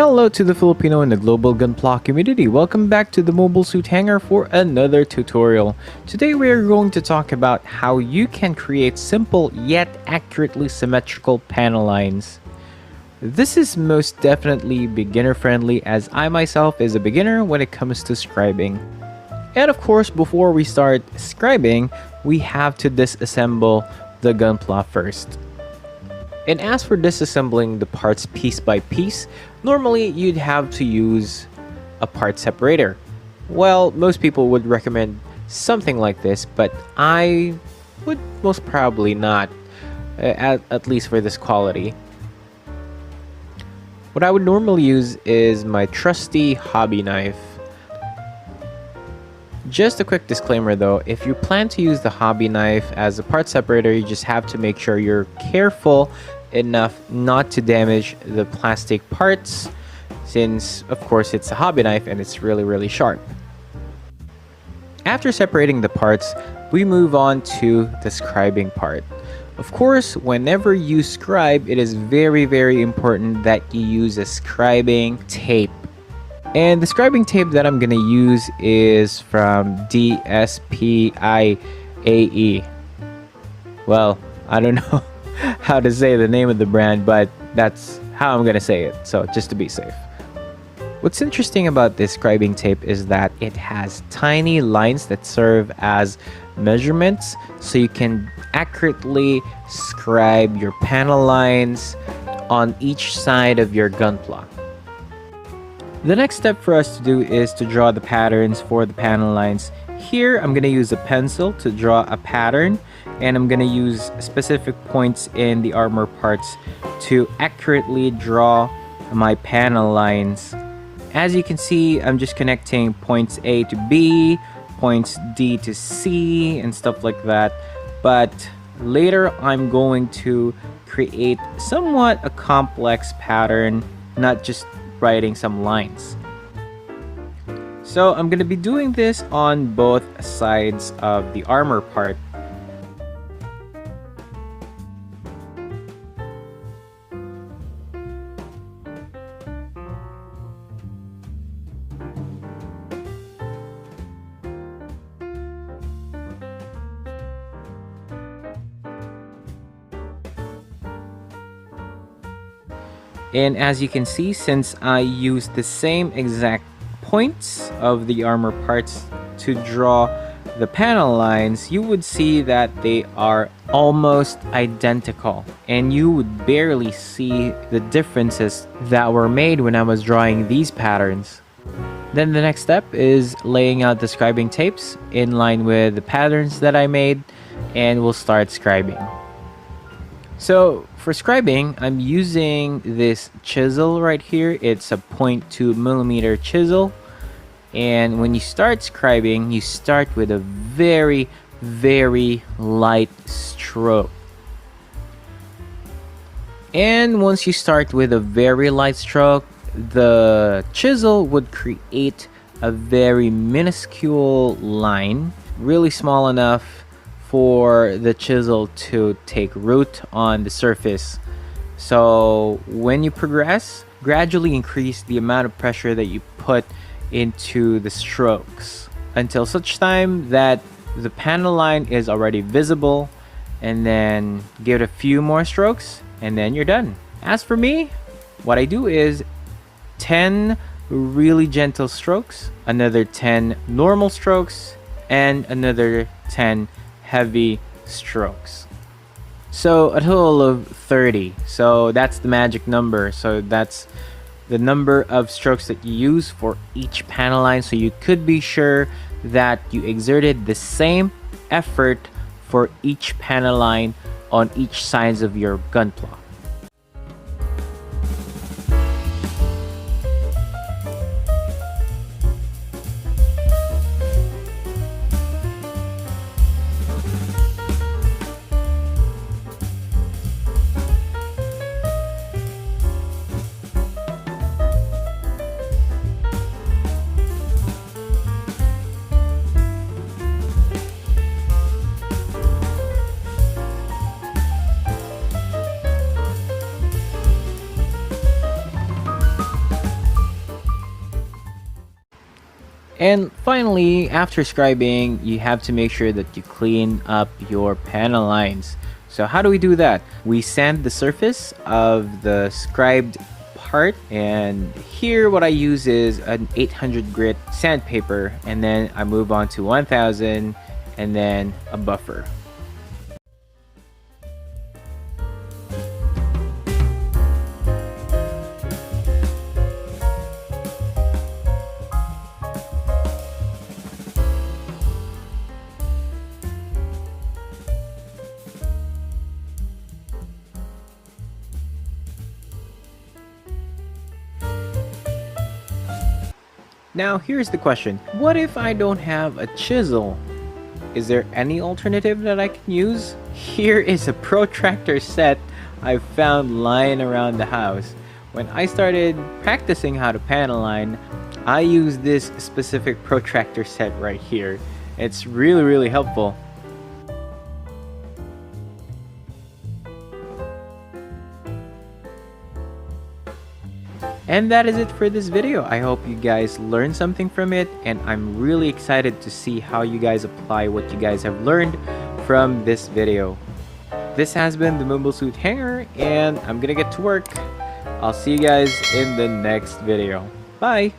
Hello to the Filipino and the global Gunpla community. Welcome back to the Mobile Suit Hangar for another tutorial. Today we are going to talk about how you can create simple yet accurately symmetrical panel lines. This is most definitely beginner friendly, as I myself is a beginner when it comes to scribing. And of course, before we start scribing, we have to disassemble the Gunpla first. And as for disassembling the parts piece by piece, normally you'd have to use a part separator. Well, most people would recommend something like this, but I would most probably not, at least for this quality. What I would normally use is my trusty hobby knife. Just a quick disclaimer though, if you plan to use the hobby knife as a part separator, you just have to make sure you're careful enough not to damage the plastic parts, since of course it's a hobby knife and it's really sharp. After separating the parts, we move on to the scribing part. Of course, whenever you scribe, it is very important that you use a scribing tape. And the scribing tape that I'm gonna use is from DSPIAE. Well, I don't know how to say the name of the brand, but that's how I'm gonna say it, so just to be safe. What's interesting about this scribing tape is that it has tiny lines that serve as measurements, so you can accurately scribe your panel lines on each side of your Gunpla. The next step for us to do is to draw the patterns for the panel lines. Here, I'm going to use a pencil to draw a pattern, and I'm going to use specific points in the armor parts to accurately draw my panel lines. As you can see, I'm just connecting points A to B, points D to C, and stuff like that. But later, I'm going to create somewhat a complex pattern, not just writing some lines. So I'm going to be doing this on both sides of the armor part. And as you can see, since I used the same exact points of the armor parts to draw the panel lines, you would see that they are almost identical, and you would barely see the differences that were made when I was drawing these patterns. Then the next step is laying out the scribing tapes in line with the patterns that I made, and we'll start scribing. So for scribing, I'm using this chisel right here. It's a 0.2 millimeter chisel. And when you start scribing, you start with a very light stroke. And once you start with a very light stroke, the chisel would create a very minuscule line, really small enough for the chisel to take root on the surface. So when you progress, gradually increase the amount of pressure that you put into the strokes until such time that the panel line is already visible, and then give it a few more strokes and then you're done. As for me, what I do is 10 really gentle strokes, another 10 normal strokes, and another 10 heavy strokes. So a total of 30. So that's the magic number. So that's the number of strokes that you use for each panel line, so you could be sure that you exerted the same effort for each panel line on each sides of your Gunpla. And finally, after scribing, you have to make sure that you clean up your panel lines. So how do we do that? We sand the surface of the scribed part, and here what I use is an 800 grit sandpaper, and then I move on to 1000 and then a buffer. Now here's the question, what if I don't have a chisel? Is there any alternative that I can use? Here is a protractor set I found lying around the house. When I started practicing how to panel line, I used this specific protractor set right here. It's really helpful. And that is it for this video. I hope you guys learned something from it, and I'm really excited to see how you guys apply what you guys have learned from this video. This has been the Mobile Suit Hangar, and I'm gonna get to work. I'll see you guys in the next video. Bye!